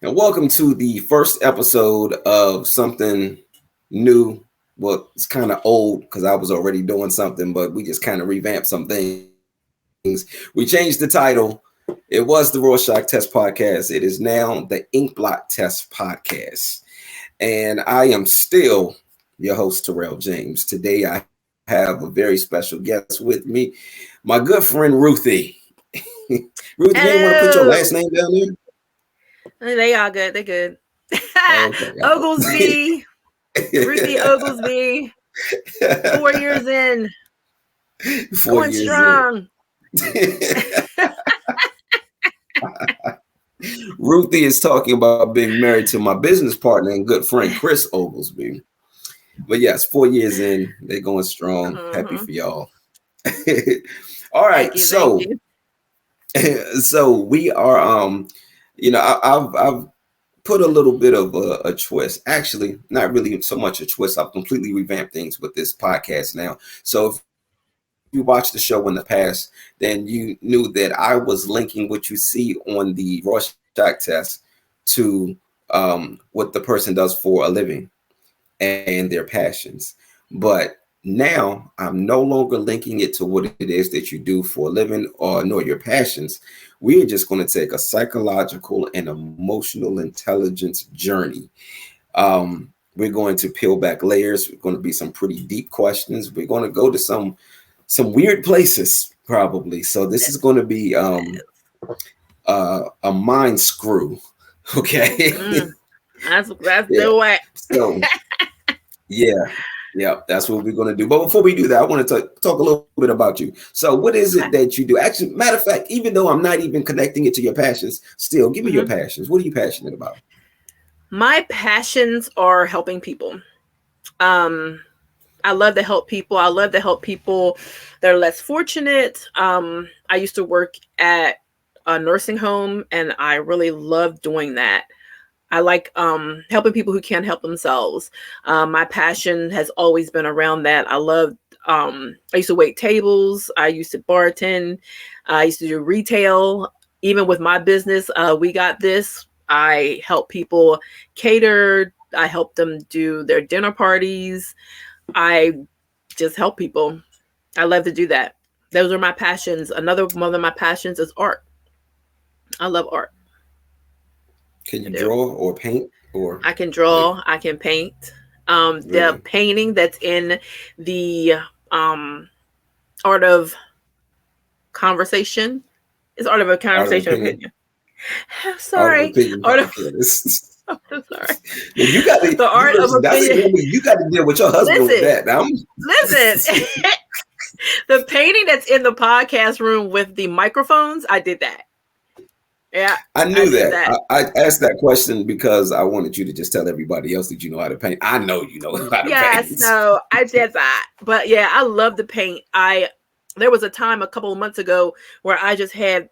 and welcome to the first episode of something new. Well, it's kind of old because I was already doing something, but we just kind of revamped some things. We changed the title. It was the Rorschach Test Podcast. It is now the Inkblot Test Podcast. And I am still your host, Tyrell James. Today I have a very special guest with me, my good friend Ruthie. Ruthie, you want to put your last name down Hello. there? They all good. They good. Okay. Oglesby. Ruthie Oglesby. 4 years in. 4 Going years in. strong. Ruthie is talking about being married to my business partner and good friend Chris Oglesby. But yes, 4 years in, they're going strong. Happy Uh-huh. for y'all. All right, Thank you. Thank you. so we are I've put a little bit of a twist. Actually, not really so much a twist. I've completely revamped things with this podcast now. So if you watched the show in the past, then you knew that I was linking what you see on the Rorschach test to what the person does for a living and their passions. But now I'm no longer linking it to what it is that you do for a living or nor your passions. We're just going to take a psychological and emotional intelligence journey. We're going to peel back layers. We're going to be some pretty deep questions. We're going to go to some weird places probably. So this is going to be a mind screw. Okay. Mm, that's Yeah. the way. So yeah, yeah, that's what we're going to do. But before we do that, I want to talk a little bit about you. So, what is it Okay. that you do? Actually, matter of fact, even though I'm not even connecting it to your passions, still give me your Mhm. passions. What are you passionate about? My passions are helping people. Um, I love to help people. I love to help people that are less fortunate. I used to work at a nursing home, and I really love doing that. I like helping people who can't help themselves. My passion has always been around that. I used to wait tables. I used to bartend. I used to do retail. Even with my business, we got this. I help people cater. I help them do their dinner parties. I just help people. I love to do that. Those are my passions. Another one of my passions is art. I love art. Can I you do. draw or paint or I can like draw, I can paint. The really? painting that's in the um, art of conversation is art of a Art of conversation opinion? opinion. Art of Sorry, opinion art of. podcast. I'm so sorry. You got to The you art of listen. That's opinion. you got to deal with your husband with Listen, that. Now, listen. The painting that's in the podcast room with the microphones, I did that. Yeah, I I knew did that. that. I asked that question because I wanted you to just tell everybody else that you know how to paint. I know you know how to Yes, paint. no, I did that. But yeah, I love to paint. I There was a time a couple of months ago where I just had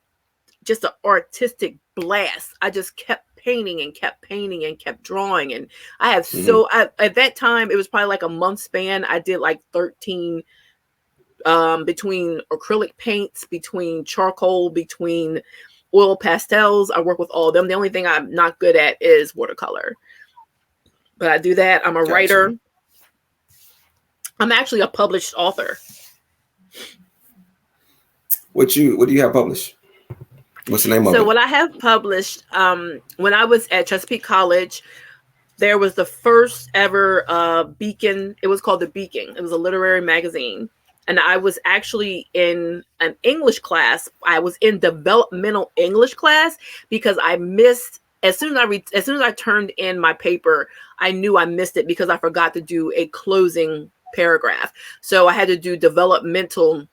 just an artistic blast. I just kept painting and kept painting and kept drawing. And Hmm. at that time, it was probably like a month span. I did like 13 between acrylic paints, between charcoal, between oil pastels. I work with all of them. The only thing I'm not good at is watercolor. But I do that. I'm a Gotcha. writer. I'm actually a published author. What do you have published? What's the name of So it? what I have published, when I was at Chesapeake College, there was the first ever Beacon. It was called the Beacon. It was a literary magazine. And I was actually in an English class. I was in developmental English class because I missed as soon as I turned in my paper, I knew I missed it because I forgot to do a closing paragraph. So I had to do developmental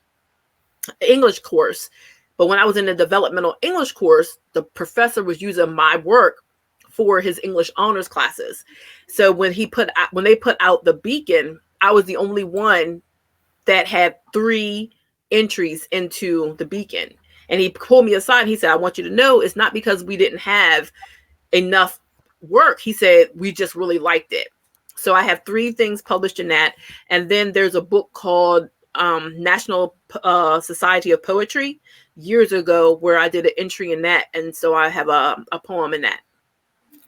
English course. But when I was in the developmental English course, the professor was using my work for his English honors classes. So when they put out the Beacon, I was the only one that had 3 entries into the Beacon. And he pulled me aside and he said, I want you to know it's not because we didn't have enough work. He said, we just really liked it. So I have 3 things published in that. And then there's a book called National Society of Poetry years ago where I did an entry in that. And so I have a poem in that.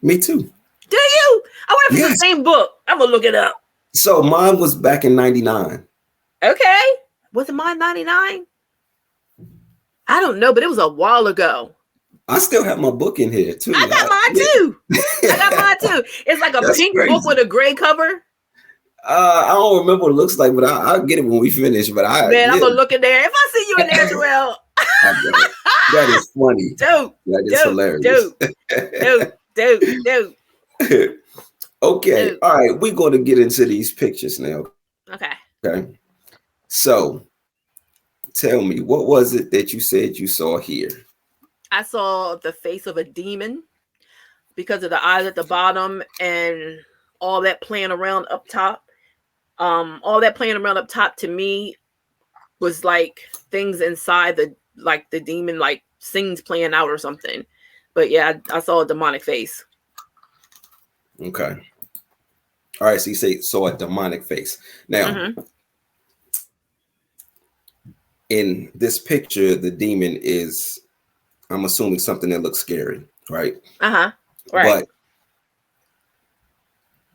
Me too. Do you? I wonder if it's Yes. the same book. I'm gonna look it up. So mine was back in 99. Okay. Was it mine 99? I don't know, but it was a while ago. I still have my book in here too. I got mine too. I got mine too. It's like a That's pink crazy. book with a gray cover. I don't remember what it looks like, but I'll get it when we finish. But Man, I'm gonna look in there. If I see you in there, Tyrell. That is funny. Dude, That is hilarious. Dude. Okay. Dude. All right. We're going to get into these pictures now. Okay. Okay. So tell me, what was it that you said you saw here? I saw the face of a demon because of the eyes at the bottom and all that playing around up top. All that playing around up top to me was like things inside the demon, like scenes playing out or something. But yeah, I saw a demonic face. Okay. All right. So you say saw a demonic face. Now, in this picture, the demon is, I'm assuming, something that looks scary, right? Right. But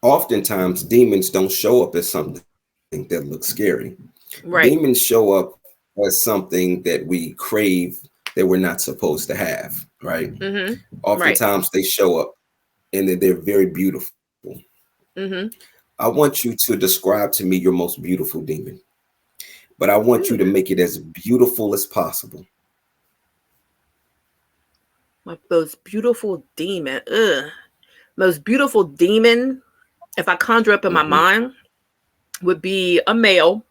oftentimes demons don't show up as something that looks scary. Right. Demons show up as something that we crave that we're not supposed to have, right? Oftentimes they show up and they're very beautiful. I want you to describe to me your most beautiful demon, but I want you to make it as beautiful as possible. My most beautiful demon. Most beautiful demon, if I conjure up in my mind, would be a male.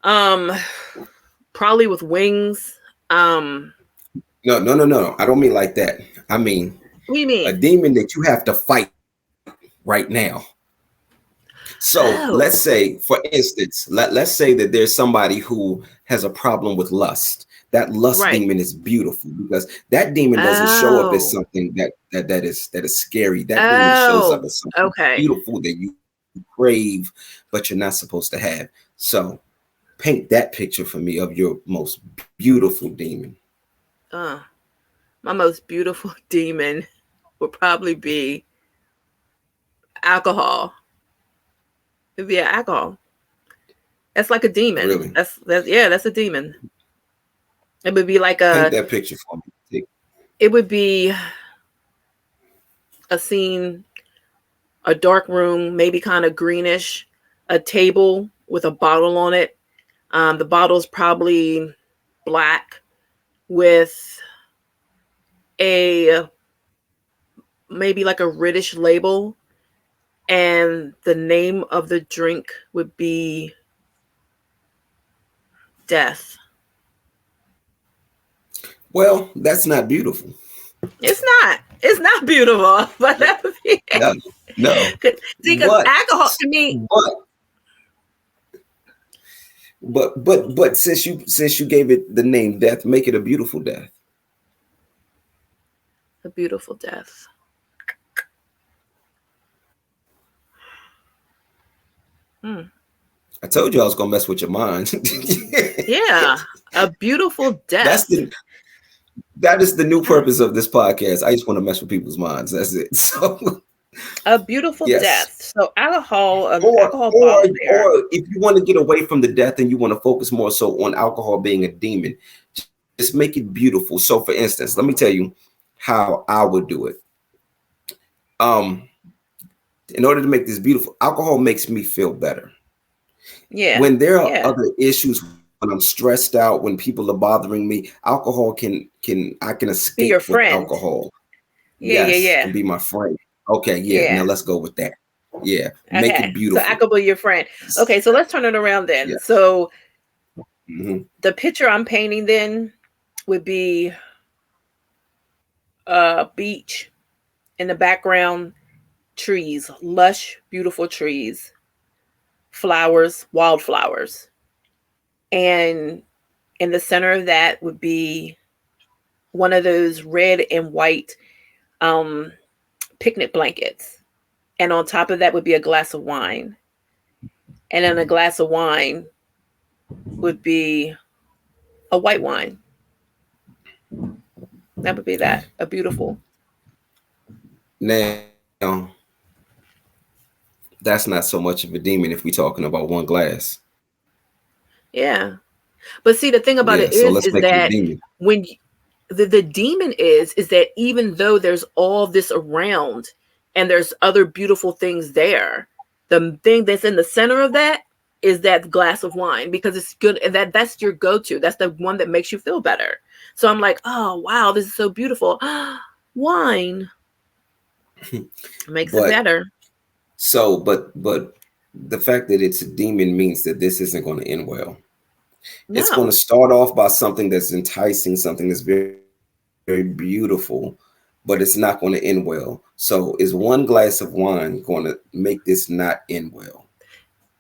Probably with wings. No. I don't mean like that. I mean, what do you mean? A demon that you have to fight right now. So let's say, for instance, let's say that there's somebody who has a problem with lust. That lust demon is beautiful because that demon doesn't show up as something that is scary. That demon shows up as something beautiful that you crave, but you're not supposed to have. So paint that picture for me of your most beautiful demon. My most beautiful demon would probably be alcohol. It'd be alcohol. That's like a demon. Really? That's a demon. It would be like paint that picture for me. It would be a scene, a dark room, maybe kind of greenish, a table with a bottle on it. The bottle's probably black with maybe like a reddish label, and the name of the drink would be Death. Well, that's not beautiful. It's not beautiful, but that would be no. See, because alcohol to me. But since you gave it the name Death, make it a beautiful death. A beautiful death. I told you I was gonna mess with your mind. Yeah, a beautiful death. That is the new purpose of this podcast. I just want to mess with people's minds. That's it. So a beautiful death. So alcohol, or if you want to get away from the death and you want to focus more so on alcohol being a demon, just make it beautiful. So for instance, let me tell you how I would do it. In order to make this beautiful, alcohol makes me feel better. Yeah. When there are other issues, when I'm stressed out, when people are bothering me, alcohol can escape with alcohol. Yeah. Can be my friend. Okay, now let's go with that. Yeah, make it beautiful. So I could be your friend. Okay, so let's turn it around then. So the picture I'm painting then would be a beach, in the background, trees, lush, beautiful trees, flowers, wildflowers. And in the center of that would be one of those red and white picnic blankets. And on top of that would be a glass of wine. And then a glass of wine would be a white wine. That would be that, a beautiful. Now, that's not so much of a demon if we're talking about one glass. Yeah. But see, the thing about it Yeah, so let's is make it a that demon. when the demon is that even though there's all this around and there's other beautiful things there, the thing that's in the center of that is that glass of wine, because it's good, and that's your go-to. That's the one that makes you feel better. So I'm like, oh wow, this is so beautiful. Wine makes it But better. but the fact that it's a demon means that this isn't going to end well. It's going to No, start off by something that's enticing, something that's very, very beautiful, but it's not going to end well. So, is one glass of wine going to make this not end well?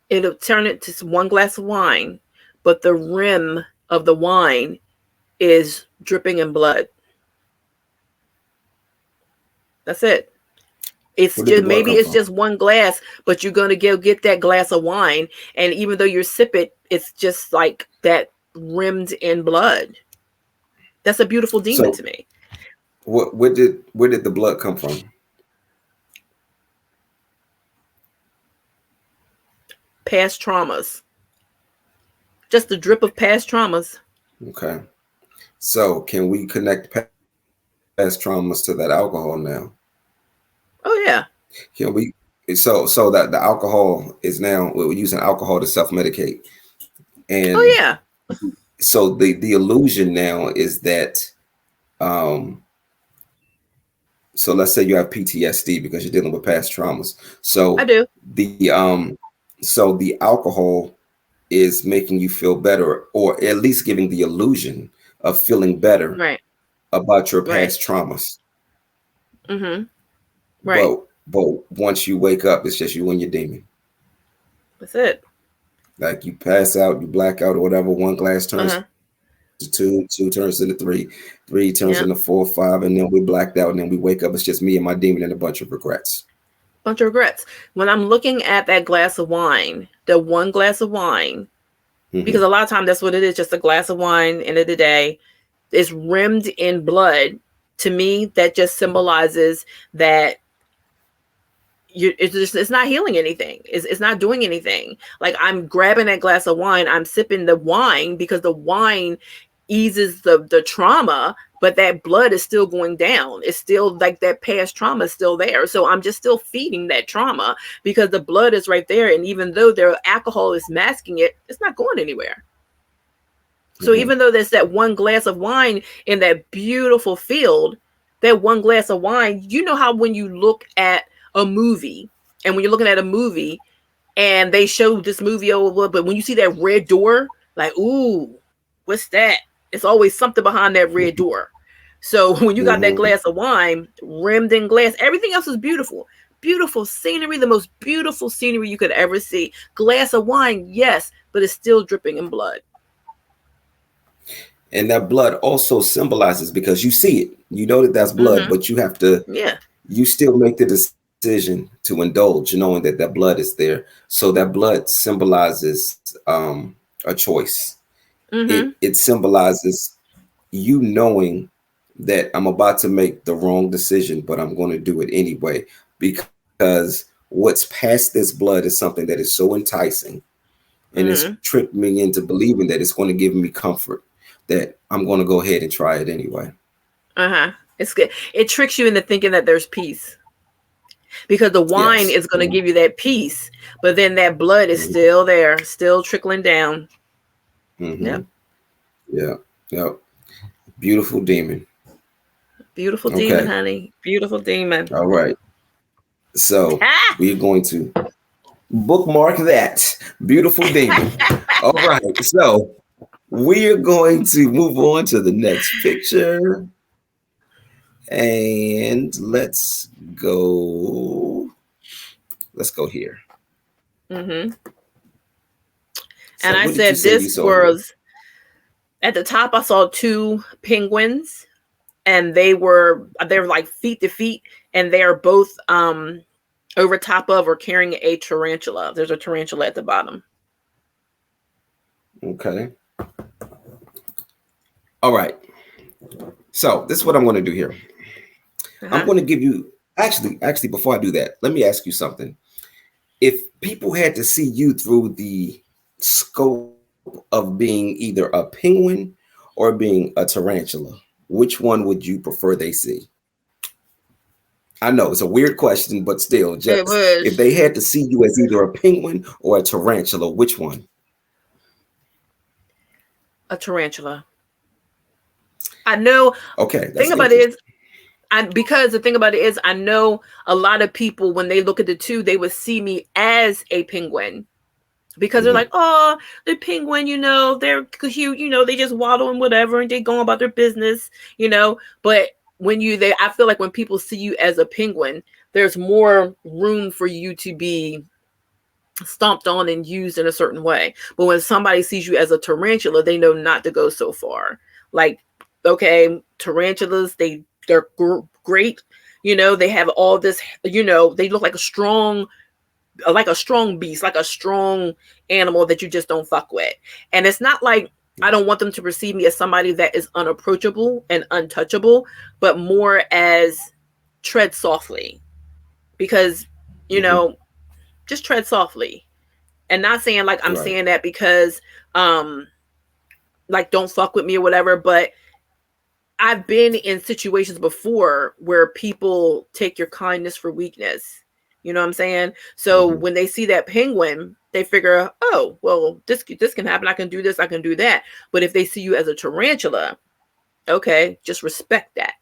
it'll turn it to one glass of wine, but the rim of the wine is dripping in blood. That's it. It's Where did the just, blood maybe come it's from? just one glass, but you're gonna get that glass of wine, and even though you sip it, it's just like that rimmed in blood. That's a beautiful demon So, to me. where did the blood come from? Past traumas, just the drip of past traumas. Okay. So, can we connect past traumas to that alcohol now? Oh yeah. Can we? So that the alcohol is now we're using alcohol to self medicate, Oh and yeah. so the illusion now is that um so let's say you have PTSD because you're dealing with past traumas. I So do. the um so the alcohol is making you feel better, or at least giving the illusion of feeling better Right. about your Right. past traumas. Mm-hmm. Right. But once you wake up, it's just you and your demon. That's it. Like you pass out, you black out or whatever, one glass turns Uh-huh. to two, two turns into three, three turns Yeah. into four, five, and then we blacked out, and then we wake up. It's just me and my demon and a bunch of regrets. Bunch of regrets. When I'm looking at that glass of wine, the one glass of wine, because Hmm. a lot of times that's what it is, just a glass of wine, end of the day. Is rimmed in blood. To me, that just symbolizes that it's not healing anything. It's not doing anything. Like, I'm grabbing that glass of wine, I'm sipping the wine because the wine eases the trauma, but that blood is still going down. It's still like that past trauma is still there. So I'm just still feeding that trauma because the blood is right there. And even though their alcohol is masking it, it's not going anywhere. So Hmm. even though there's that one glass of wine in that beautiful field, that one glass of wine, you know how when you look at a movie, and when you're looking at a movie and they show this movie over, but when you see that red door, like, ooh, what's that? It's always something behind that red door. So when you got that Hmm. glass of wine rimmed in glass, everything else is beautiful. Beautiful scenery, the most beautiful scenery you could ever see. Glass of wine, yes, but it's still dripping in blood. And that blood also symbolizes, because you see it, you know that that's blood, Mm-hmm. but you have to, Yeah. you still make the decision to indulge, knowing that that blood is there. So that blood symbolizes a choice. Mm-hmm. It symbolizes you knowing that I'm about to make the wrong decision, but I'm going to do it anyway, because what's past this blood is something that is so enticing, and it's Mm-hmm. tricked me into believing that it's going to give me comfort, that I'm going to go ahead and try it anyway. Uh-huh. It's good. It tricks you into thinking that there's peace because the wine Yes. is going to give you that peace, but then that blood is still there, still trickling down. Mm-hmm. Yep. Yeah. Yep. Beautiful demon. Beautiful demon, Okay. honey. Beautiful demon. All right. So Ah! we're going to bookmark that. Beautiful demon. All right. So we are going to move on to the next picture. And go. Let's go here. Mm-hmm. And So I what did you said say you this saw here? was at the top. I saw two penguins, and they were like feet to feet, and they are both over top of or carrying a tarantula. There's a tarantula at the bottom. Okay. All right. So this is what I'm going to do here. I'm Uh-huh. going to give you Actually, before I do that, let me ask you something. If people had to see you through the scope of being either a penguin or being a tarantula, which one would you prefer they see? I know it's a weird question, but still, It just if was they had to see you as either a penguin or a tarantula, which one? a tarantula. I know. Okay, Thing that's about it is, interesting. because the thing about it is, I know a lot of people when they look at the two, they would see me as a penguin because they're Hmm. like, oh, the penguin, they're cute, they just waddle and whatever, and they go about their business, But I feel like when people see you as a penguin, there's more room for you to be stomped on and used in a certain way. But when somebody sees you as a tarantula, they know not to go so far. Like, okay, tarantulas, they're great. They have all this. They look like a strong beast, like a strong animal that you just don't fuck with. And it's not like I don't want them to perceive me as somebody that is unapproachable and untouchable, but more as tread softly because you Hmm. know just tread softly, and not saying like I'm Right. saying that because like don't fuck with me or whatever, but I've been in situations before where people take your kindness for weakness. You know what I'm saying? So Hmm. when they see that penguin, they figure, oh, well, this can happen. I can do this. I can do that. But if they see you as a tarantula, okay, just respect that.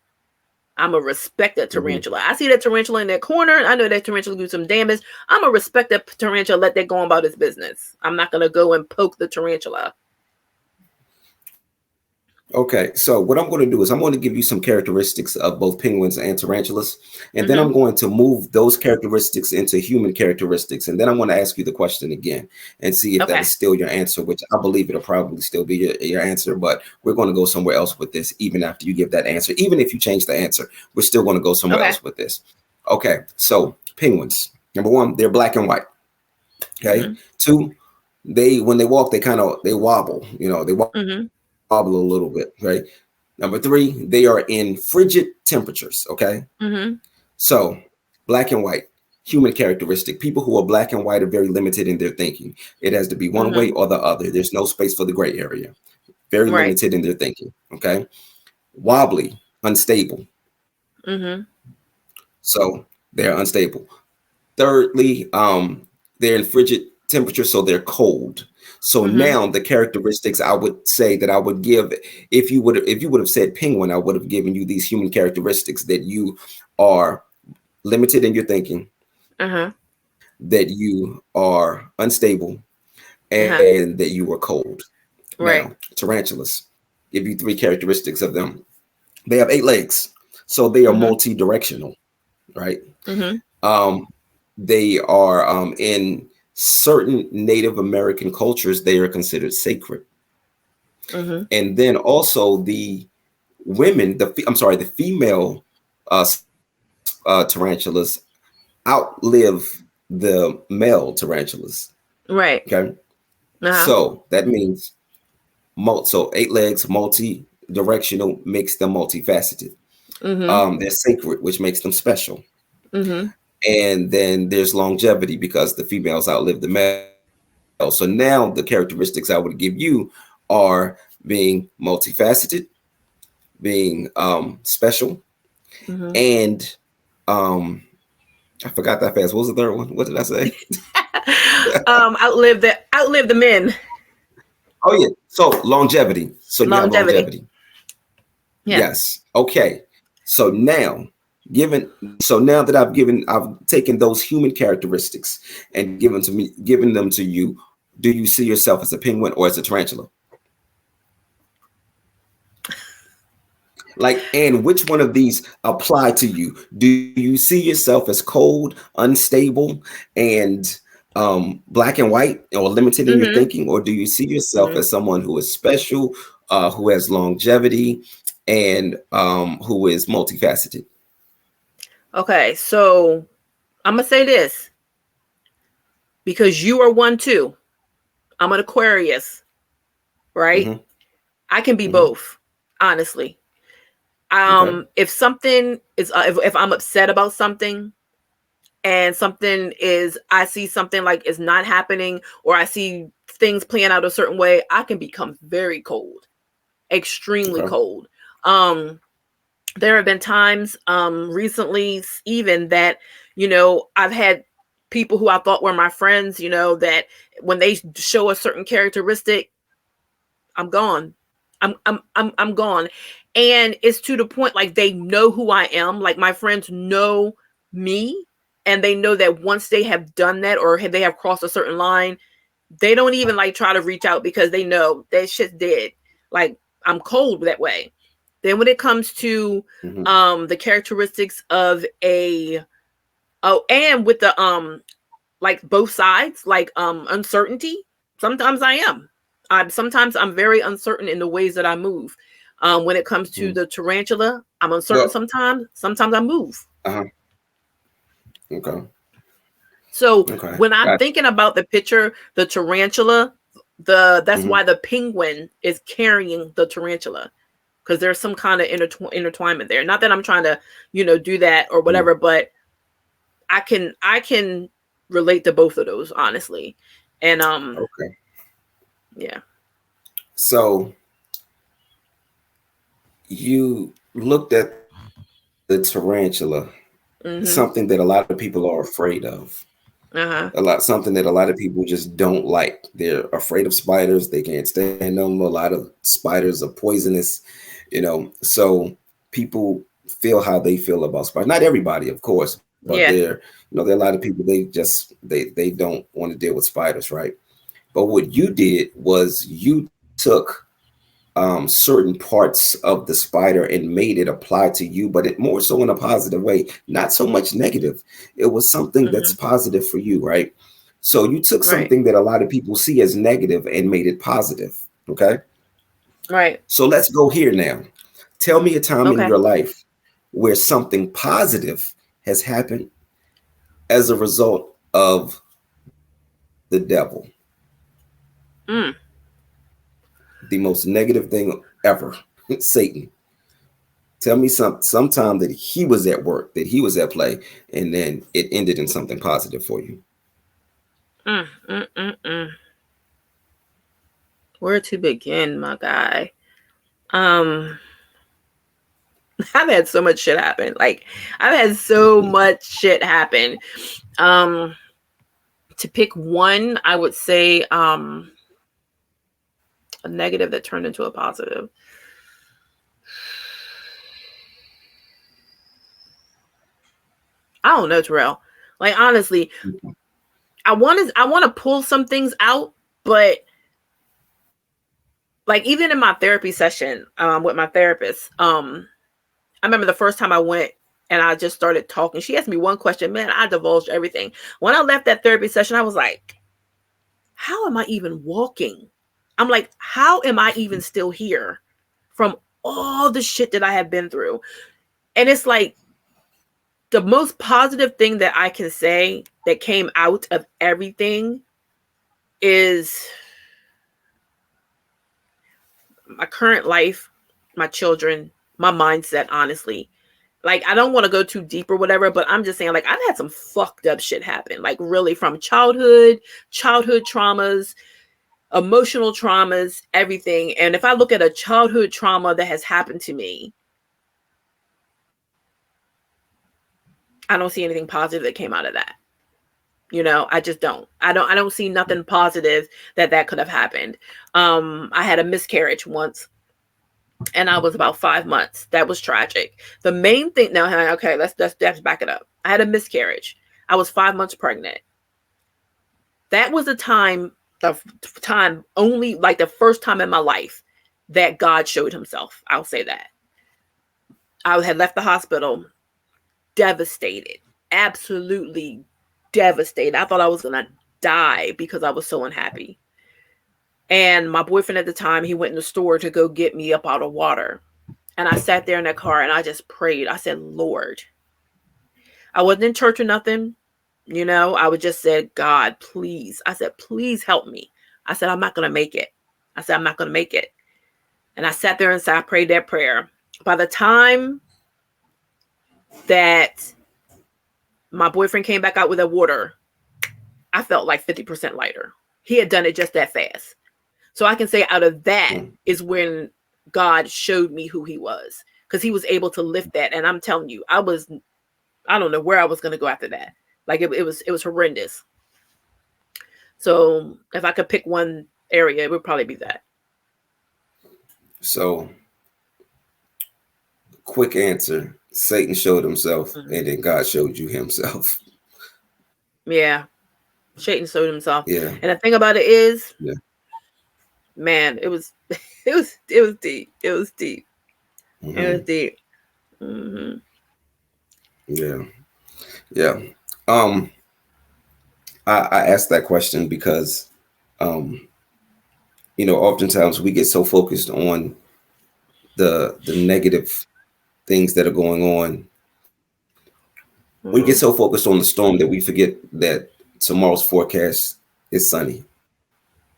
I'm a respect that Hmm. tarantula. I see that tarantula in that corner. I know that tarantula do some damage. I'm a respect that tarantula. Let that go on about his business. I'm not gonna go and poke the tarantula. Okay, so what I'm going to do is I'm going to give you some characteristics of both penguins and tarantulas, and then Mm-hmm. I'm going to move those characteristics into human characteristics, and then I'm going to ask you the question again and see if that Okay. is still your answer, which I believe it'll probably still be your answer, but we're going to go somewhere else with this even after you give that answer. Even if you change the answer, we're still going to go somewhere Okay. else with this. Okay, so penguins. Number one, they're black and white. Okay. Mm-hmm. Two, they when they walk, they wobble. They wobble a Mm-hmm. little bit, right? Number three, they are in frigid temperatures. Okay. Mm-hmm. So black and white, human characteristic. People who are black and white are very limited in their thinking. It has to be one way Mm-hmm. or the other. There's no space for the gray area. Very Right. limited in their thinking. Okay. Wobbly, unstable. Mm-hmm. So they're unstable. Thirdly, they're in frigid temperature, so they're cold. So Mm-hmm. now the characteristics I would say that I would give, if you would have said penguin, I would have given you these human characteristics that you are limited in your thinking, Uh-huh. that you are unstable, Uh-huh. and that you are cold. Now, Right. tarantulas, give you three characteristics of them. They have 8 legs, so they are Mm-hmm. multi-directional, right? Mm-hmm. Um, they are in certain Native American cultures, they are considered sacred. Mm-hmm. And then also the women, the female tarantulas outlive the male tarantulas. Right. Okay, Uh-huh. so that means so 8 legs, multi-directional, makes them multifaceted. Mm-hmm. They're sacred, which makes them special. Mm-hmm. And then there's longevity because the females outlive the male. So now the characteristics I would give you are being multifaceted, being special, Mm-hmm. and um, I forgot that fast. What was the third one? What did I say? Outlive the men. Oh yeah. So longevity. So you have Longevity. longevity. Yeah. Yes. Okay. So now, now that I've taken those human characteristics and given them to you. Do you see yourself as a penguin or as a tarantula? Like, and which one of these apply to you? Do you see yourself as cold, unstable, and black and white, or limited in your Mm-hmm. thinking, or do you see yourself Mm-hmm. as someone who is special, who has longevity, and who is multifaceted? Okay, so I'm gonna say this because you are one too. I'm an Aquarius, right? Hmm. I can be Hmm. both, honestly. Okay. If something is, if I'm upset about something, and something is, I see something like is not happening, or I see things playing out a certain way, I can become very cold, extremely Okay. cold. There have been times recently even that, I've had people who I thought were my friends, that when they show a certain characteristic, I'm gone. I'm gone. And it's to the point like they know who I am. Like my friends know me, and they know that once they have done that, or they have crossed a certain line, they don't even like try to reach out, because they know that shit's dead. Like I'm cold that way. Then when it comes to Mm-hmm. the characteristics of and with the like both sides, like uncertainty, sometimes I am. Sometimes I'm very uncertain in the ways that I move. When it comes to Mm-hmm. the tarantula, I'm uncertain Well, sometimes I move. uh-huh. Okay. So Okay. when I'm Got thinking about the picture, the tarantula, that's mm-hmm. why the penguin is carrying the tarantula, because there's some kind of intertwinement there. Not that I'm trying to, do that or Mm-hmm. whatever, but I can relate to both of those, honestly. And Okay. yeah. So you looked at the tarantula, Mhm. something that a lot of people are afraid of. Uh-huh. Something that a lot of people just don't like. They're afraid of spiders. They can't stand them. A lot of spiders are poisonous, So people feel how they feel about spiders. Not everybody, of course, but Yeah. there are a lot of people, they don't want to deal with spiders, right? But what you did was you took certain parts of the spider and made it apply to you, but it more so in a positive way, not so much negative. It was something that's Mhm. positive for you, right? So you took Right. something that a lot of people see as negative and made it positive. Okay. Right. So let's go here now. Tell me a time in Okay. your life where something positive has happened as a result of the devil, Mm. the most negative thing ever, Satan. Tell me sometime that he was at work, that he was at play, and then it ended in something positive for you. Mm. Mm. Mm. Mm. Where to begin, my guy? Um, I've had so much shit happen. Like I've had so much shit happen. Um, to pick one, I would say a negative that turned into a positive. I don't know, Terrell. Like honestly, I want to pull some things out, but like even in my therapy session with my therapist, I remember the first time I went and I just started talking. She asked me one question, man, I divulged everything. When I left that therapy session, I was like, how am I even walking? I'm like, how am I even still here from all the shit that I have been through? And it's like the most positive thing that I can say that came out of everything is my current life, my children, my mindset, honestly. Like, I don't want to go too deep or whatever, but I'm just saying, like, I've had some fucked up shit happen. Like, really, from childhood traumas, emotional traumas, everything. And if I look at a childhood trauma that has happened to me, I don't see anything positive that came out of that. I just don't. I don't see nothing positive that could have happened. I had a miscarriage once, and I was about 5 months. That was tragic. The main thing now, okay, let's back it up. I had a miscarriage. I was 5 months pregnant. That was the time only, like the first time in my life that God showed himself. I'll say that. I had left the hospital devastated, absolutely devastated. I thought I was going to die because I was so unhappy. And my boyfriend at the time, he went in the store to go get me up out of water. And I sat there in that car and I just prayed. I said, Lord, I wasn't in church or nothing. I would just said, God, please. I said, please help me. I said, I'm not going to make it. I said, I'm not going to make it. And I sat there and said, I prayed that prayer. By the time that my boyfriend came back out with that water, I felt like 50% lighter. He had done it just that fast. So I can say out of that is when God showed me who he was, because he was able to lift that. And I'm telling you, I don't know where I was going to go after that. Like it was horrendous. So if I could pick one area, it would probably be that. So, quick answer: Satan showed himself, and then God showed you himself. Yeah, Satan showed himself. Yeah. And the thing about it is, Yeah. man, it was deep. It was deep. Mm-hmm. It was deep. Mm-hmm. Yeah. Yeah. I asked that question because, oftentimes we get so focused on the negative things that are going on. We get so focused on the storm that we forget that tomorrow's forecast is sunny.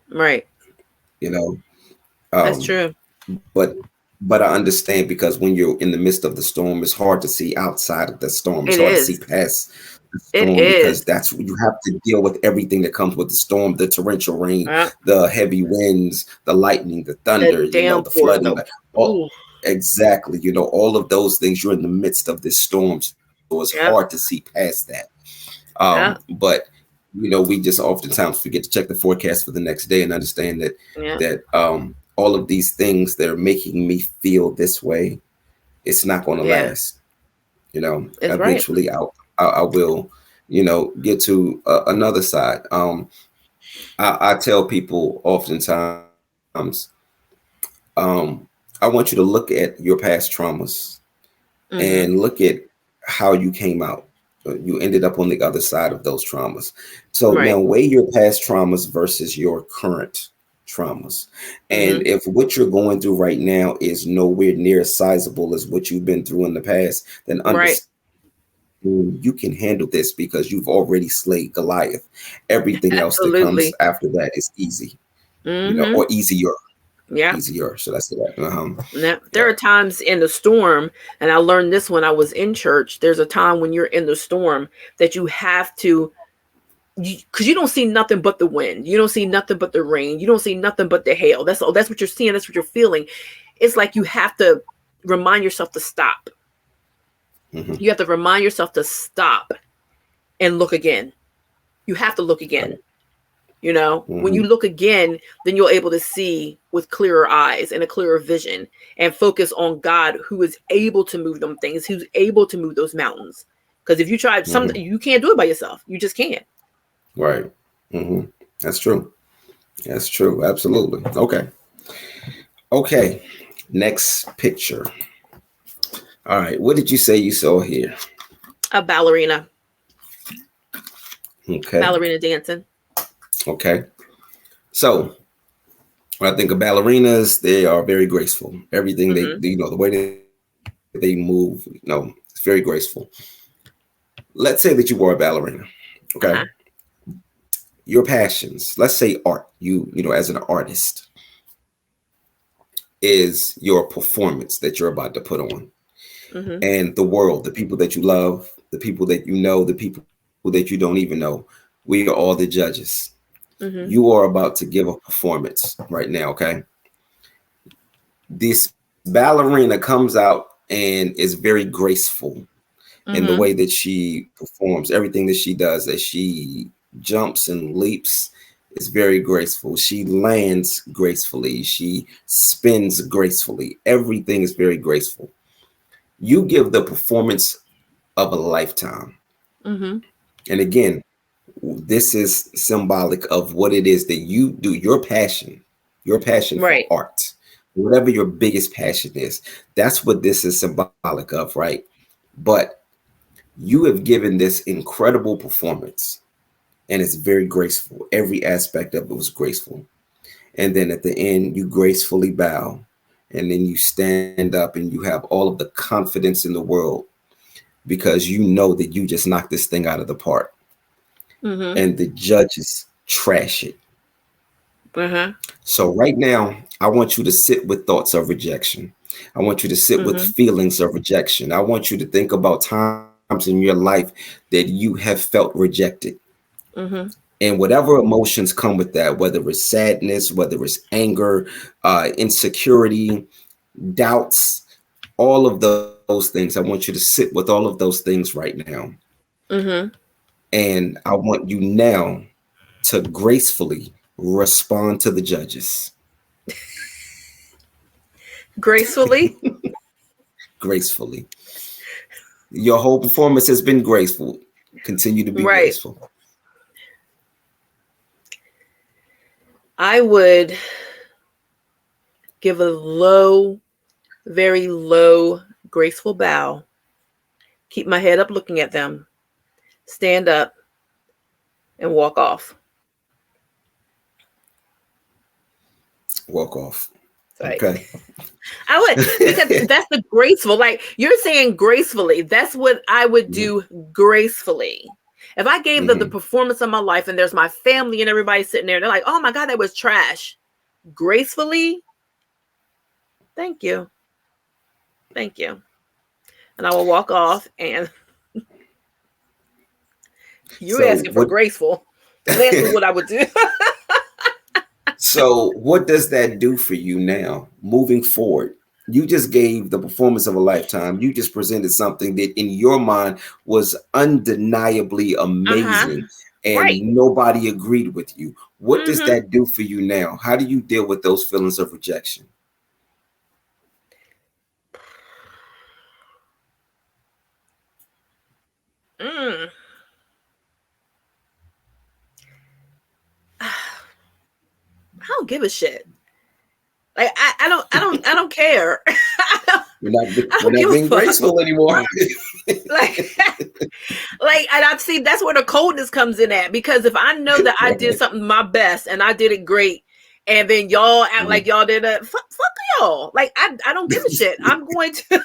Right. You know, That's true. but I understand, because when you're in the midst of the storm, it's hard to see outside of the storm. It's It hard to see is. past the It storm, because is. that's you have to deal with everything that comes with the storm: the torrential rain, Yeah. the heavy winds, the lightning, the The thunder, the downpours. flooding. Exactly. All of those things, you're in the midst of this storm. So it's Yep. hard to see past that. Yep. But we just oftentimes forget to check the forecast for the next day and understand that Yep. all of these things that are making me feel this way, it's not going to last. It's right. Eventually I will, get to another side. I tell people oftentimes, I want you to look at your past traumas and look at how you came out. You ended up on the other side of those traumas. So Right. now weigh your past traumas versus your current traumas. And if what you're going through right now is nowhere near as sizable as what you've been through in the past, then understand you can handle this, because you've already slayed Goliath. Everything else that comes Absolutely. after that is easy, or easier. Yeah. Easier, should I say that? Now, there are times in the storm, and I learned this when I was in church. There's a time when you're in the storm that you have to, because you don't see nothing but the wind. You don't see nothing but the rain. You don't see nothing but the hail. That's what you're seeing. That's what you're feeling. It's like you have to remind yourself to stop. You have to remind yourself to stop and look again. You have to look again. When you look again, then you're able to see with clearer eyes and a clearer vision, and focus on God, who is able to move them things, who's able to move those mountains. Because if you try something, you can't do it by yourself. You just can't. Right. That's true. That's true. Absolutely. Okay. Next picture. All right. What did you say you saw here? A ballerina. Okay. Ballerina dancing. Okay. So when I think of ballerinas, they are very graceful. Everything they, the way they move, it's very graceful. Let's say that you were a ballerina. Okay. Your passions, let's say art, as an artist, is your performance that you're about to put on. And the world, the people that you love, the people that you know, the people that you don't even know, we are all the judges. You are about to give a performance right now, okay? This ballerina comes out and is very graceful in the way that she performs. Everything that she does, that she jumps and leaps, is very graceful. She lands gracefully. She spins gracefully. Everything is very graceful. You give the performance of a lifetime. And again, this is symbolic of what it is that you do, your passion for art, whatever your biggest passion is. That's what this is symbolic of, right? But you have given this incredible performance, and it's very graceful. Every aspect of it was graceful. And then at the end, you gracefully bow, and then you stand up and you have all of the confidence in the world, because you know that you just knocked this thing out of the park. And the judges trash it. So right now, I want you to sit with thoughts of rejection. I want you to sit with Mm-hmm. feelings of rejection. I want you to think about times in your life that you have felt rejected. Mm-hmm. And whatever emotions come with that, whether it's sadness, whether it's anger, insecurity, doubts, all of those things, I want you to sit with all of those things right now. Mm-hmm. And I want you now to gracefully respond to the judges. Gracefully. Gracefully. Your whole performance has been graceful. Continue to be Right. graceful. I would give a low, very low, graceful bow. Keep my head up looking at them. Stand up and walk off. Walk off. Right. Okay. I would, because that's the graceful. Like you're saying gracefully. That's what I would Mhm. do gracefully. If I gave the Mhm. performance of my life and there's my family and everybody sitting there, they're like, oh my God, that was trash. Gracefully, thank you. Thank you. And I will walk off and you're So asking for what graceful. I'm asking what I would do. so what does that do for you now moving forward? You just gave the performance of a lifetime. You just presented something that in your mind was undeniably Uh-huh. amazing Right. and nobody agreed with you. What does Mm-hmm. that do for you now? How do you deal with those feelings of rejection? Mm. I don't give a shit. Like I don't care. We're not I we're don't not give a being fuck. graceful anymore. Like and I've seen that's where the coldness comes in at, because if I know that I did Right. something my best and I did it great, and then y'all act like Mhm. y'all did a fuck y'all. Like I don't give a shit. I'm going to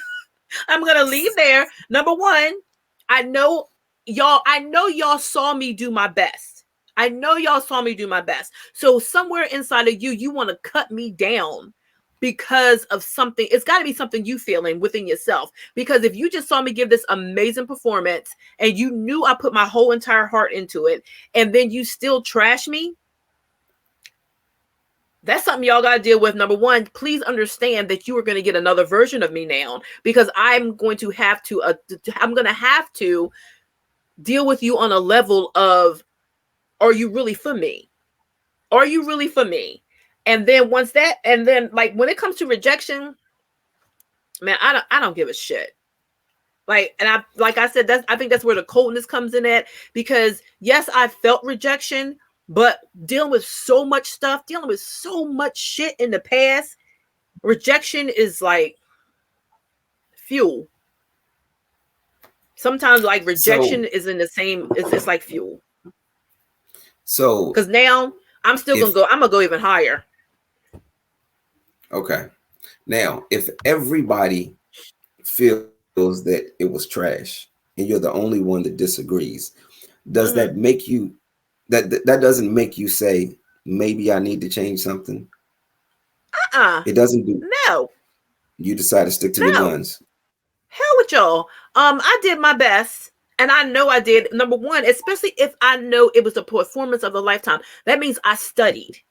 I'm gonna leave there. Number one, I know y'all saw me do my best. I know y'all saw me do my best. So somewhere inside of you, you want to cut me down because of something. It's got to be something you feeling within yourself. Because if you just saw me give this amazing performance and you knew I put my whole entire heart into it, and then you still trash me, that's something y'all got to deal with. Number one, please understand that you are going to get another version of me now, because I'm going to have to deal with you on a level of, are you really for me? Are you really for me? And then once that, and then like when it comes to rejection, man, I don't give a shit. And like I said, I think that's where the coldness comes in at, because yes, I felt rejection, but dealing with so much stuff, dealing with so much shit in the past, rejection is like fuel. Sometimes like So rejection is in the same, it's like fuel. so Because now if I'm gonna go even higher. okay. Now, if everybody feels that it was trash and you're the only one that disagrees, does that Mm-hmm. make you that doesn't make you say maybe I need to change something? It doesn't do. No, You decide to stick to your no. guns. Hell with y'all. I did my best. And I know I did. Number one, especially if I know it was the performance of a lifetime. That means I studied.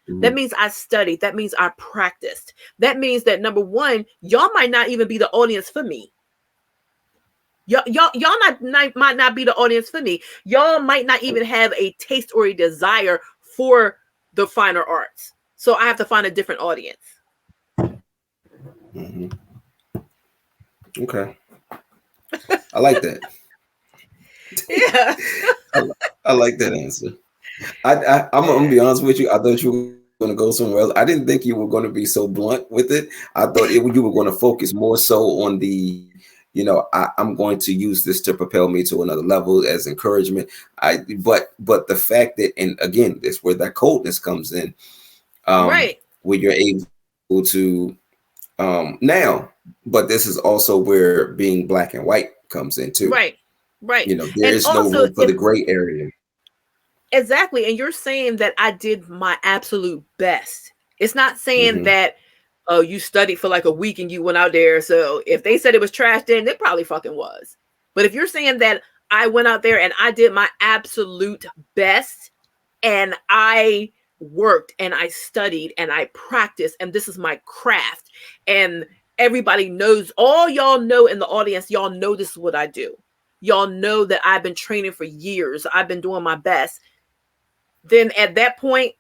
That Mhm. means I studied. That means I practiced. That means that number one, y'all might not even be the audience for me. Y'all might not be the audience for me. Y'all might not even have a taste or a desire for the finer arts. So I have to find a different audience. Mhm. Okay, I like that. Yeah. I, I like that answer. I'm gonna be honest with you. I thought you were going to go somewhere else. I didn't think you were going to be so blunt with it. I thought you were going to focus more so on the, I'm going to use this to propel me to another level as encouragement. But the fact that, and again, that's where that coldness comes in, Right. where you're able to now. But this is also where being black and white comes in too. Right. Right. There And is no also, room for the if gray area. exactly, and you're saying that I did my absolute best. It's not saying Hmm. that oh, you studied for like a week and you went out there. So if they said it was trash, then it probably fucking was. But if you're saying that I went out there and I did my absolute best and I worked and I studied and I practiced and this is my craft and everybody knows, all y'all know in the audience, y'all know this is what I do. Y'all know that I've been training for years. I've been doing my best. Then at that point,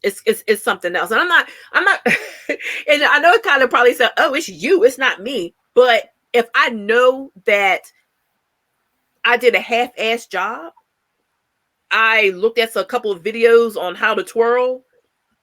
it's something else. And I'm not, and I know it kind of probably said, oh, it's you, it's not me. But if I know that I did a half-ass job, I looked at a couple of videos on how to twirl,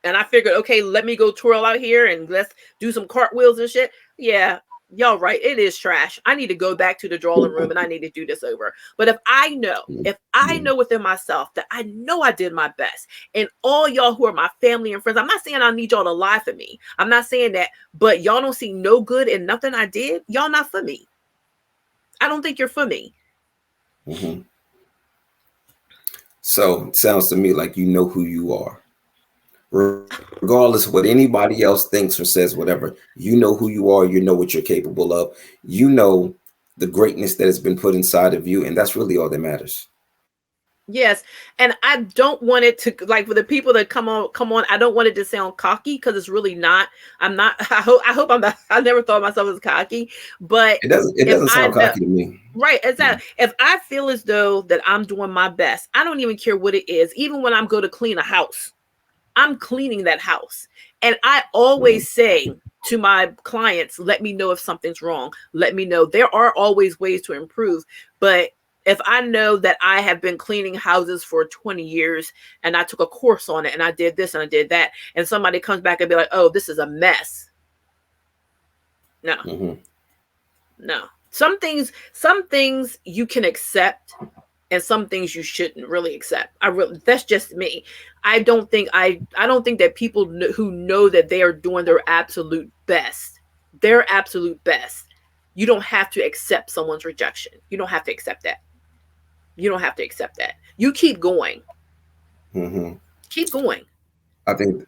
and I figured, okay, let me go twirl out here and let's do some cartwheels and shit. Yeah, y'all right. It is trash. I need to go back to the drawing room and I need to do this over. But if I know within myself that I know I did my best, and all y'all who are my family and friends, I'm not saying I need y'all to lie for me. I'm not saying that, but y'all don't see no good in nothing I did. Y'all not for me. I don't think you're for me. Mm-hmm. So it sounds to me like you know who you are. Regardless of what anybody else thinks or says, whatever, you know who you are, you know what you're capable of, you know the greatness that has been put inside of you, and that's really all that matters. Yes, and I don't want it to, like, for the people that come on, I don't want it to sound cocky, because it's really not. I'm not. I hope I'm not. I never thought myself as cocky, but it doesn't sound cocky to me. Right, exactly. If I feel as though that I'm doing my best, I don't even care what it is. Even when I'm going to clean a house, I'm cleaning that house. And I always say to my clients, let me know if something's wrong. Let me know. There are always ways to improve. But if I know that I have been cleaning houses for 20 years and I took a course on it and I did this and I did that, and somebody comes back and be like, oh, this is a mess. No. Mm-hmm. No. Some things you can accept, and some things you shouldn't really accept. That's just me. I don't think that people who know that they are doing their absolute best, you don't have to accept someone's rejection. You don't have to accept that. You keep going. Mm-hmm. Keep going. I think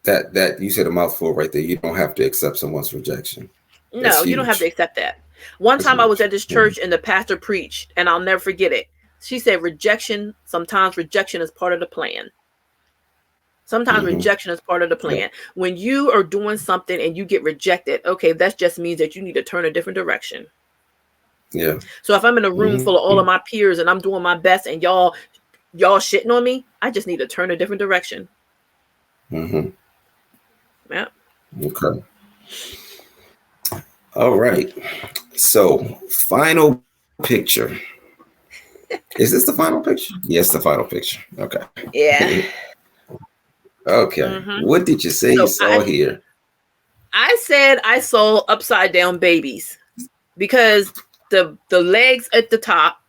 that you said a mouthful right there. You don't have to accept someone's rejection. No, you don't have to accept that. One time I was at this church and the pastor preached, and I'll never forget it. She said, sometimes rejection is part of the plan. Sometimes rejection is part of the plan. Yeah. When you are doing something and you get rejected, okay, that just means that you need to turn a different direction. Yeah. So if I'm in a room full of all of my peers and I'm doing my best and y'all shitting on me, I just need to turn a different direction. Mm-hmm. Yeah. Okay. All right. So, final picture. Is this the final picture? Yes, the final picture. Okay. Yeah. Okay. Mm-hmm. What did you say you saw here? I said I saw upside down babies, because the legs at the top,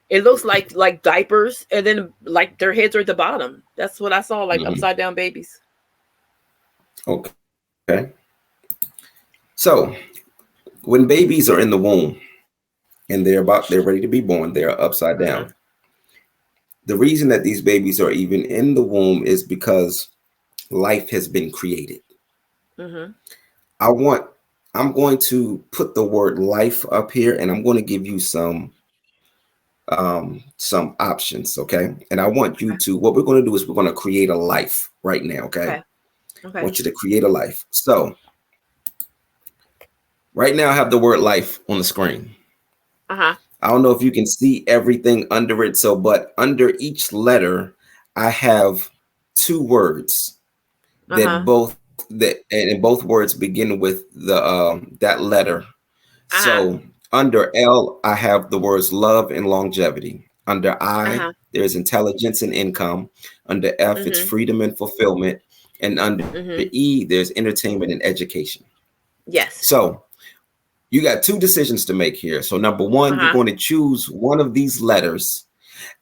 it looks like diapers, and then like their heads are at the bottom. That's what I saw, like upside down babies. Okay. So when babies are in the womb and they're ready to be born, they're upside down. The reason that these babies are even in the womb is because life has been created. Mm-hmm. I'm going to put the word life up here, and I'm going to give you some options, okay? And I want you to, what we're going to do is we're going to create a life right now, okay? I want you to create a life. So right now I have the word life on the screen. I don't know if you can see everything under it. So, but under each letter, I have two words and both words begin with that letter. So under L, I have the words love and longevity. Under I, there's intelligence and income. Under F, it's freedom and fulfillment. And under E, there's entertainment and education. Yes. So you got two decisions to make here. So number one, you're going to choose one of these letters,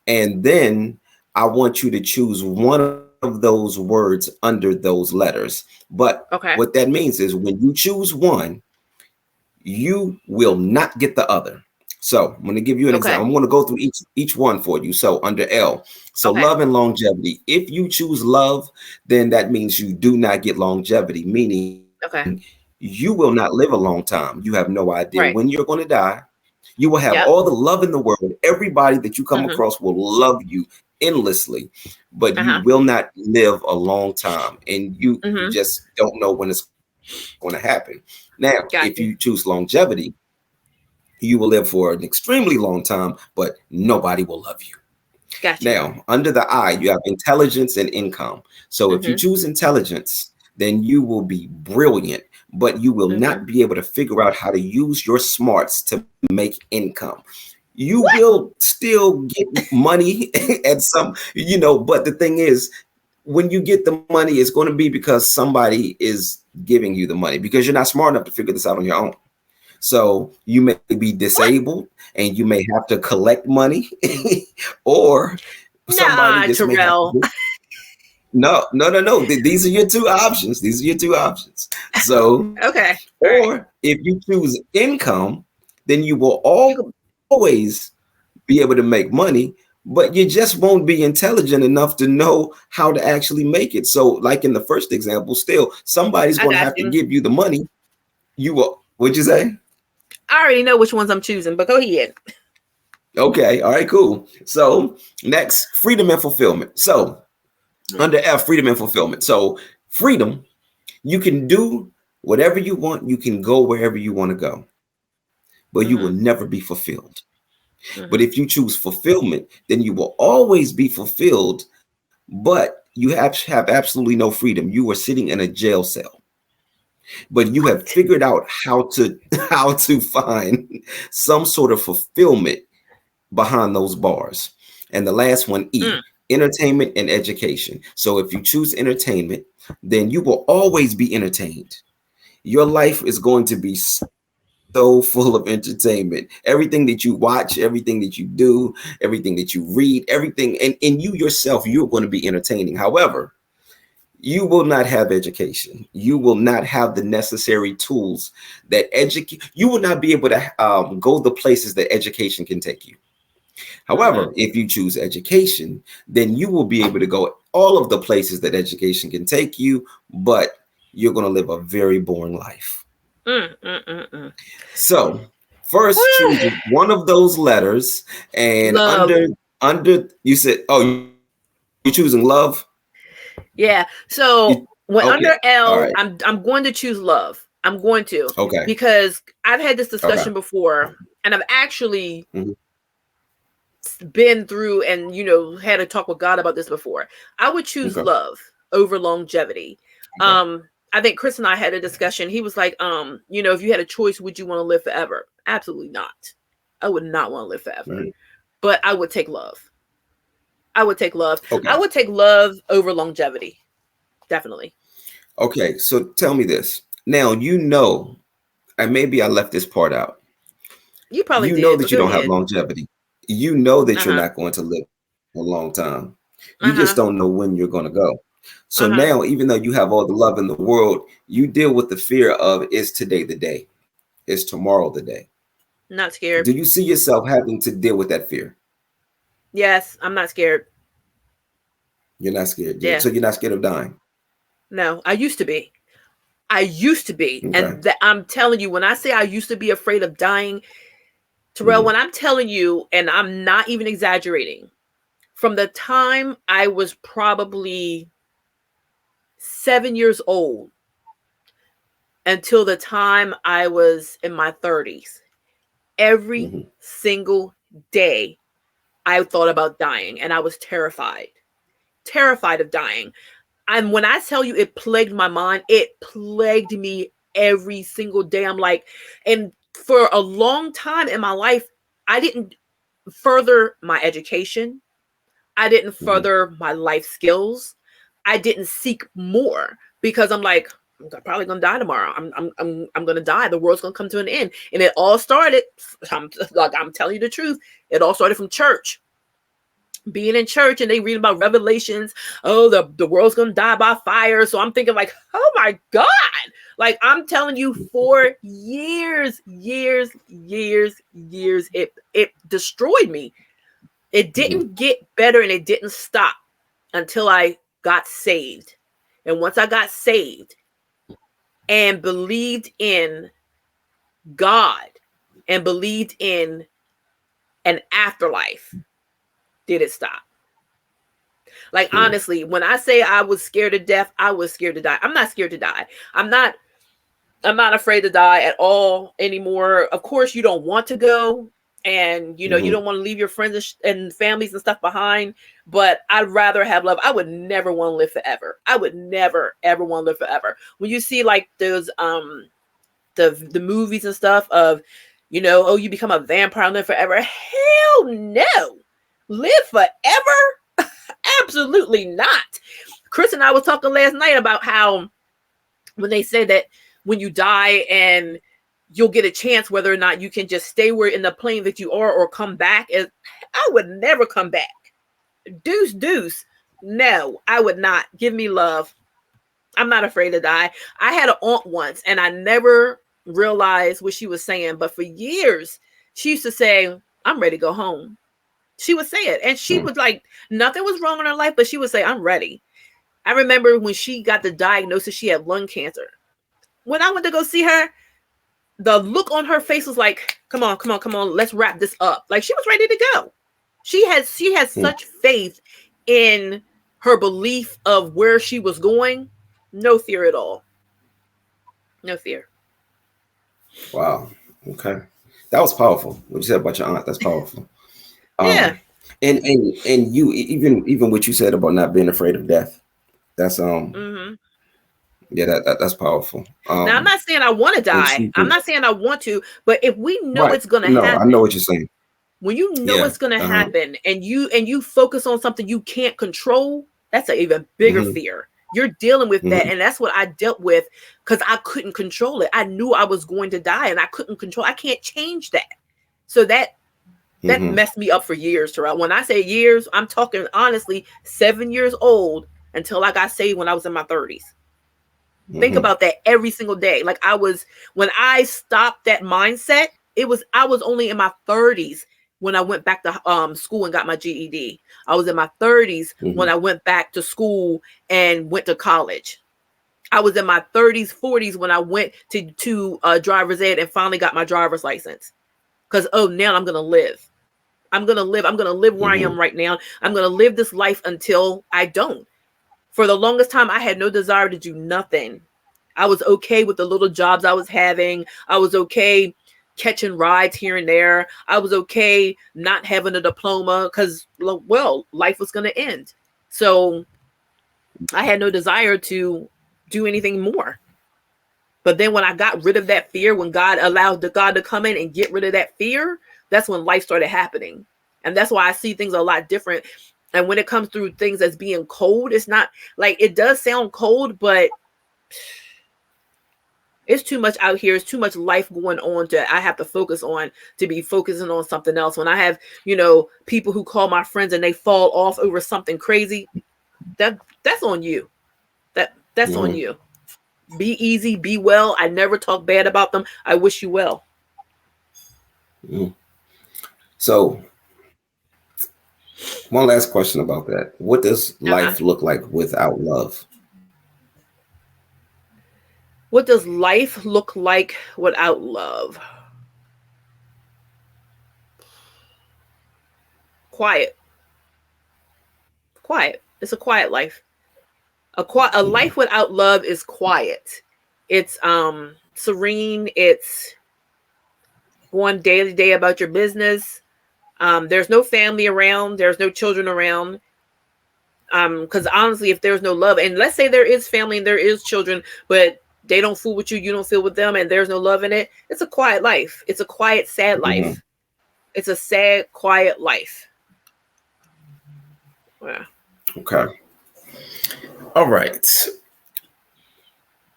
and then I want you to choose one of those words under those letters. But what that means is when you choose one, you will not get the other. So I'm going to give you an example. I'm going to go through each one for you. So under L, love and longevity. If you choose love, then that means you do not get longevity, meaning you will not live a long time. You have no idea Right. when you're going to die. You will have Yep. all the love in the world. Everybody that you come Mm-hmm. across will love you endlessly, but you Uh-huh. will not live a long time, and you Mm-hmm. just don't know when it's going to happen. Now, if Gotcha. you choose longevity, you will live for an extremely long time, but nobody will love you. Gotcha. Now, under the I, you have intelligence and income. So if you Mm-hmm. choose intelligence, then you will be brilliant, but you will Mm-hmm. not be able to figure out how to use your smarts to make income. You What? will still get money at some, but the thing is, when you get the money, it's going to be because somebody is giving you the money because you're not smart enough to figure this out on your own. So you may be What? disabled and you may have to collect money, or somebody Nah, just may have Tyrell. to. No, no, no, no. These are your two options. These are your two options. So, Okay. All right. or if you choose income, then you will You go. always be able to make money, but you just won't be intelligent enough to know how to actually make it. So, like in the first example, still somebody's I going to got have to you. give you the money. You will. What'd you say? I already know which ones I'm choosing, but go ahead. Okay. All right. Cool. So next, freedom and fulfillment. So under F, freedom and fulfillment. So freedom, you can do whatever you want. You can go wherever you want to go, but you will Mm-hmm. never be fulfilled. But if Mm-hmm. you choose fulfillment, then you will always be fulfilled, but you have absolutely no freedom. You are sitting in a jail cell, but you have What? figured out how to how to find some sort of fulfillment behind those bars. And the last one, E, Mm. entertainment and education. So if you choose entertainment, then you will always be entertained. Your life is going to be so full of entertainment. Everything that you watch, everything that you do, everything that you read, everything, and you yourself, you're going to be entertaining. However, you will not have education. You will not have the necessary tools that educate. You will not be able to go the places that education can take you. Mm-hmm. However, if you choose education, then you will be able to go all of the places that education can take you, but you're going to live a very boring life. Mm, mm, mm, mm. So, first choose one of those letters, and Love. under you said, oh, you're choosing love. Yeah. You So when okay? under All right. L, I'm going to choose love. I'm going to, Okay. because I've had this Okay. discussion before, and I've actually Mhm. been through and had a talk with God about this before. I would choose Okay. love over longevity. Okay. I think Chris and I had a discussion. He was like, if you had a choice, would you want to live forever? Absolutely not. I would not want to live forever. Right. But I would take love. I would take love. I Okay. would take love over longevity. Definitely. Okay. So tell me this. Now and maybe I left this part out. You probably You know did, that but you go don't have ahead. longevity. You know that you're Uh-huh. not going to live a long time. You just Uh-huh. don't know when you're going to go. So Uh-huh. now, even though you have all the love in the world, you deal with the fear of, is today the day? Is tomorrow the day? Not scared. Do you see yourself having to deal with that fear? Yes, I'm not scared. You're not scared. Yeah. So you're not scared of dying. No, I used to be. I used to be. Okay. And I'm telling you, when I say I used to be afraid of dying, Terrell, Mhm. when I'm telling you, and I'm not even exaggerating, from the time I was probably 7 years old until the time I was in my 30s, every Mhm. single day I thought about dying, and I was terrified of dying. And when I tell you it plagued my mind, it plagued me every single day. I'm like, and for a long time in my life, I didn't further my education. I didn't Mhm. further my life skills. I didn't seek more because I'm like, I'm probably gonna die tomorrow. I'm gonna die. The world's gonna come to an end. And it all started, I'm telling you the truth, it all started from church. Being in church and they read about revelations. Oh, the world's gonna die by fire. So I'm thinking like, oh my God. Like I'm telling you, for years, it destroyed me. It Mhm. didn't get better and it didn't stop until I got saved. And once I got saved, and believed in God and believed in an afterlife, did it stop. Like, honestly, when I say I was scared to death, I was scared to die. I'm not scared to die. I'm not afraid to die at all anymore. Of course, you don't want to go, and you don't want to leave your friends and families and stuff behind, but I'd rather have love. I would never want to live forever. I would never ever want to live forever. When you see like those the movies and stuff of, oh, you become a vampire and live forever. Hell no. Live forever? Absolutely not. Chris and I was talking last night about how when they say that when you die and you'll get a chance whether or not you can just stay where in the plane that you are or come back. I would never come back. Deuce. No, I would not. Give me love. I'm not afraid to die. I had an aunt once, and I never realized what she was saying, but for years she used to say, I'm ready to go home. She would say it, and she was like, nothing was wrong in her life, but she would say, I'm ready. I remember when she got the diagnosis, she had lung cancer. When I went to go see her, the look on her face was like, come on, let's wrap this up. Like, she was ready to go. She had such faith in her belief of where she was going. No fear at all. No fear. Wow. Okay. That was powerful. What you said about your aunt, that's powerful. Yeah. And you, even what you said about not being afraid of death, that's yeah, that's powerful. Now, I'm not saying I want to die. I'm not saying I want to, but if we know it's going to happen. I know what you're saying. When you know it's going to happen and you focus on something you can't control, that's an even bigger fear. You're dealing with that. And that's what I dealt with because I couldn't control it. I knew I was going to die and I couldn't control. I can't change that. So that messed me up for years, Tyrell. When I say years, I'm talking honestly 7 years old until I got saved when I was in my 30s. Think about that every single day. Like when I stopped that mindset, I was only in my 30s when I went back to school and got my GED. I was in my 30s when I went back to school and went to college. I was in my 30s, 40s when I went to driver's ed and finally got my driver's license. Because, now I'm going to live. I'm going to live where I am right now. I'm going to live this life until I don't. For the longest time, I had no desire to do nothing. I was okay with the little jobs I was having. I was okay catching rides here and there. I was okay not having a diploma because, well, life was going to end. So I had no desire to do anything more. But then when I got rid of that fear, when God allowed God to come in and get rid of that fear, that's when life started happening. And that's why I see things a lot different. And when it comes through things as being cold, it's not like it does sound cold, but it's too much out here. It's too much life going on I have to focus on to be focusing on something else. When I have, people who call my friends and they fall off over something crazy, that's on you. That's on you. Be easy, be well. I never talk bad about them. I wish you well. So one last question about that. What does life look like without love? What does life look like without love? Quiet. It's a quiet life. A life without love is quiet. It's serene. It's going day to day about your business. There's no family around. There's no children around. Because honestly, if there's no love, and let's say there is family and there is children, but they don't fool with you, you don't fool with them, and there's no love in it, it's a quiet life. It's a quiet, sad life. It's a sad, quiet life. Yeah. Okay. All right.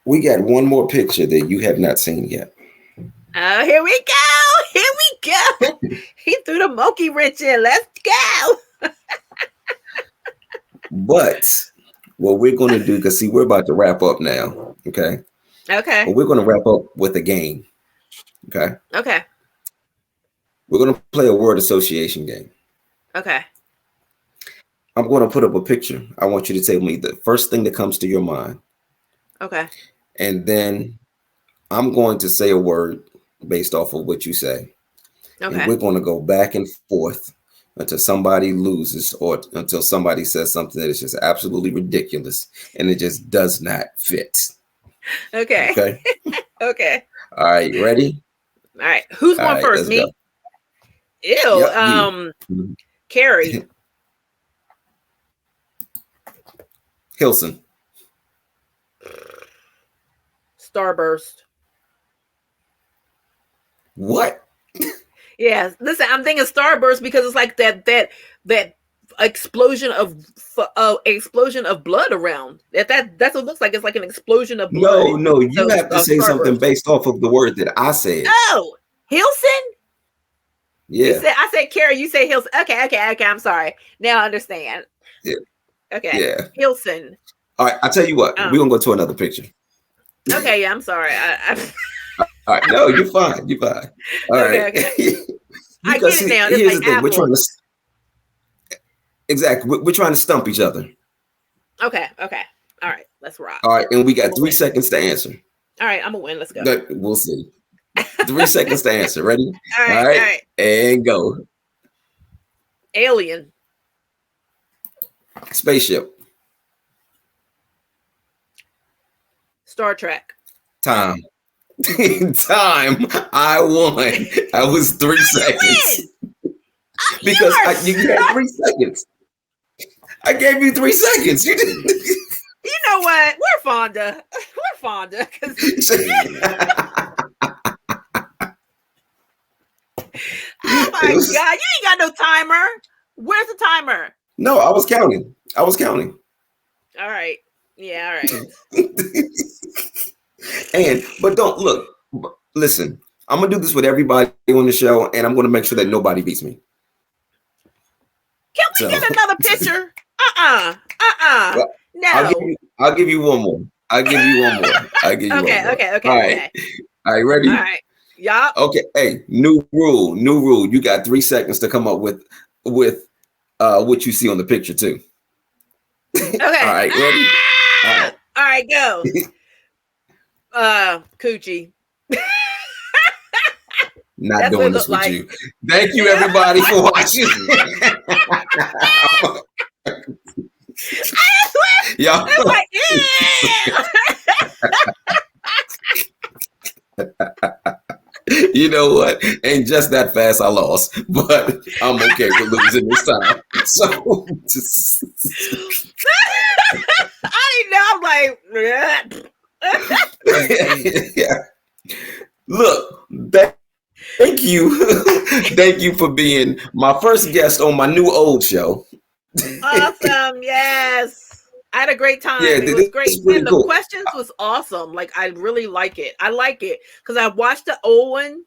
We got one more picture that you have not seen yet. Oh, here we go. He threw the monkey wrench in. Let's go. But what we're going to do, because see, we're about to wrap up now. Okay. But we're going to wrap up with a game. Okay. We're going to play a word association game. Okay. I'm going to put up a picture. I want you to tell me the first thing that comes to your mind. Okay. and then I'm going to say a word based off of what you say. And Okay. we're going to go back and forth until somebody loses or until somebody says something that is just absolutely ridiculous and it just does not fit. Okay. Okay. Okay. All right. Ready? All right. Who's All going right. first? Let's go. Me? Ew. Yep. You. Carrie. Hilson. Starburst. What? Yeah. Listen, I'm thinking Starburst because it's like that explosion of blood around. That's what it looks like. It's like an explosion of blood. No. You So have to say something Starburst. based off of the word that I said. Oh, Hilson? Yeah. I said Carrie, you say Hilson. Okay. I'm sorry. Now I understand. Yeah. Okay. Yeah. Hilson. All right. I'll tell you what. We're going to go to another picture. Okay. Yeah. I'm sorry. All right. No, you're fine. You're fine. All right. Okay. I Because get it now. It's here's like the thing. apple. We're trying to stump each other. Okay. All right. Let's rock. All right. And we got 3 seconds to answer. All right. I'm going to win. Let's go. We'll see. 3 seconds to answer. Ready? All right. And go. Alien. Spaceship. Star Trek. Time. Time. I won. I was 3 seconds. Because you had 3 seconds. I gave you 3 seconds. You didn't. You know what? We're Fonda. Oh my God. You ain't got no timer. Where's the timer? No, I was counting. All right. Yeah, all right. But don't look. Listen, I'm going to do this with everybody on the show, and I'm going to make sure that nobody beats me. Can we get another picture? Well, No. I'll give you one more. Okay. All right, ready? All right. Yup. Okay. Hey, new rule. You got 3 seconds to come up with what you see on the picture too. Okay. All right, ready? All right, go. Coochie. Not That's doing this with you. Thank you, everybody, for watching. Y'all. Like, You know what? Ain't just that fast I lost, but I'm okay with losing this time. So I didn't know. I'm like, yeah. Look, thank you. Thank you for being my first guest on my new old show. Awesome. Yes. I had a great time. Yeah, it was great. And the cool. questions was awesome. Like, I really like it. I like it because I watched the old one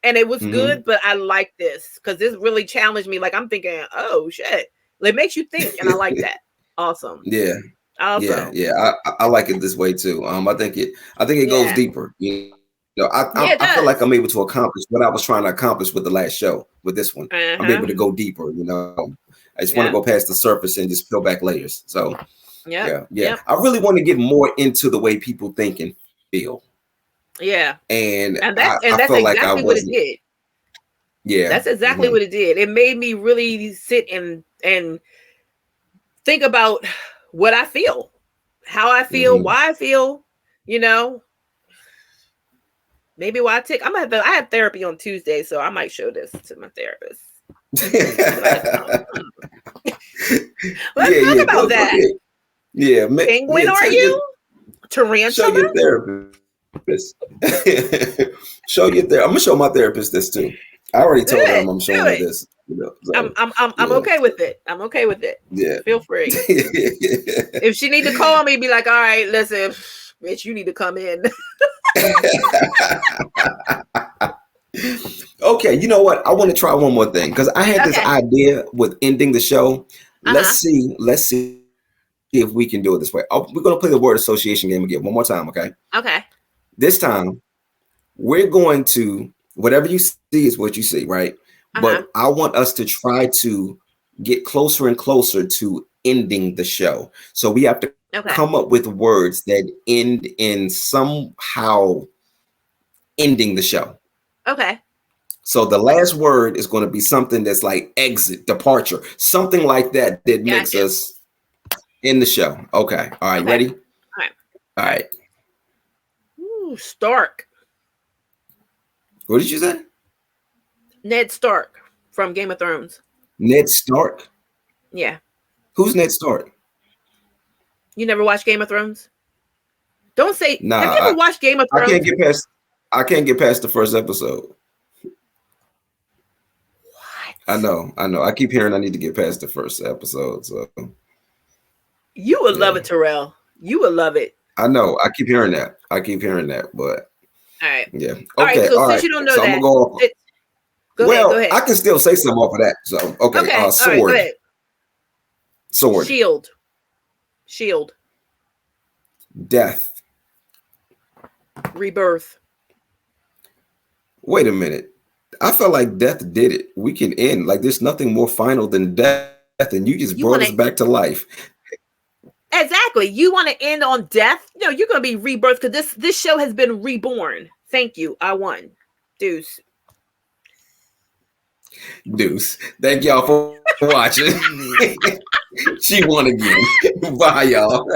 and it was good, but I like this because this really challenged me. Like, I'm thinking, oh shit. It makes you think, and I like that. Awesome. Yeah. Awesome. Yeah. I like it this way too. I think it goes deeper. You know, I feel like I'm able to accomplish what I was trying to accomplish with the last show. With this one, I'm able to go deeper. You know, I just want to go past the surface and just peel back layers. So, yeah. I really want to get more into the way people think and feel. Yeah, and that's I felt exactly like I what it did. Yeah, that's exactly what it did. It made me really sit and think about what I feel, how I feel, why I feel. You know. Maybe why I have therapy on Tuesday, so I might show this to my therapist. Let's talk about that. Yeah, penguin, are you? Tarantula? Show your therapist. Show your therapist. I'm gonna show my therapist this too. I already told her I'm showing her this. You know, so, I'm okay with it. I'm okay with it. Yeah, feel free. If she need to call me, be like, all right, listen, bitch, you need to come in. Okay, you know what? I want to try one more thing because I had this idea with ending the show. Let's see if we can do it this way. We're gonna play the word association game again one more time, okay? Okay. This time, we're going to whatever you see is what you see, right? But I want us to try to get closer and closer to ending the show. So we have to Okay. come up with words that end in somehow ending the show. Okay. So the last word is going to be something that's like exit, departure, something like that that makes Gotcha. us end the show. Okay. All right. Okay. Ready? All right. All right. Ooh, Stark. What did you say? Ned Stark from Game of Thrones. Ned Stark? Yeah. Who's Ned Stark? You never watched Game of Thrones? Don't say. Have you Nah, ever watched Game of I can't Thrones? get past. I can't get past the first episode. I What? know. I know. I keep hearing I need to get past the first episode. So You would love yeah, it, Tyrell. You would love it. I know. I keep hearing that. But All right. yeah. All right. Okay. So All since right. you don't know So I'm gonna that, go off. go ahead. Go Well, ahead. I can still say something off of that. So okay. Okay. All right. Go Sword. ahead. Sword. Shield. Shield. Death. Rebirth. Wait a minute. I felt like death did it. We can end. Like there's nothing more final than death, and you just You brought want us to back to life. exactly. You want to end on death? No, you're gonna be rebirth because this show has been reborn. Thank you. I won. Deuce. Deuce. Thank y'all for watching. She won again. Bye, y'all.